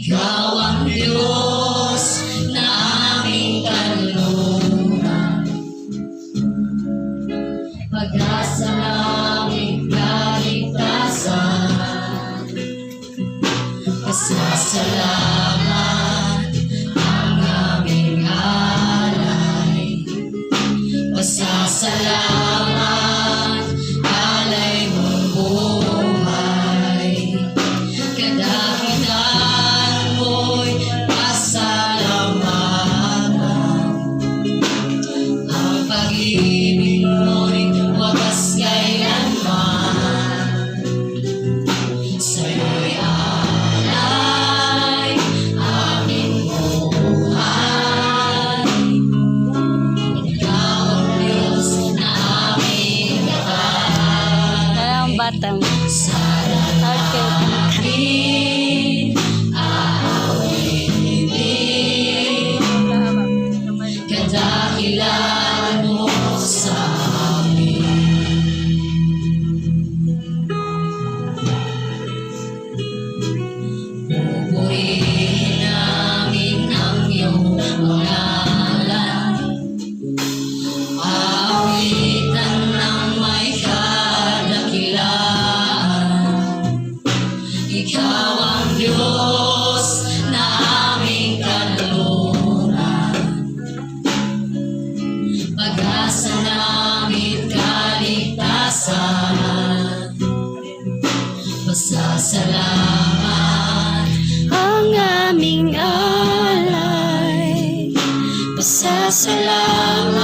Ikaw ang Diyos na aming kanlungan, pag-asa naming kaligtasan. Pasasalamat ang aming alay, pasasalamat alay mong buhay. Kadahilan mo'y pasalamatan, ang pag-ibig mo'y wagas kailanman. Sa'yo'y alay aming buhay, ikaw ang Diyos na aming lahat. Ang batang Sa akin aawitin, kadahilan mo sa amin. Pupurihin namin ang iyong pangalan, aawitan ng may kadakilaan. Ikaw ang Diyos na aming kanlungan, pag-asa namin kaligtasan. Pasasalamat ang aming alay, pasasalamat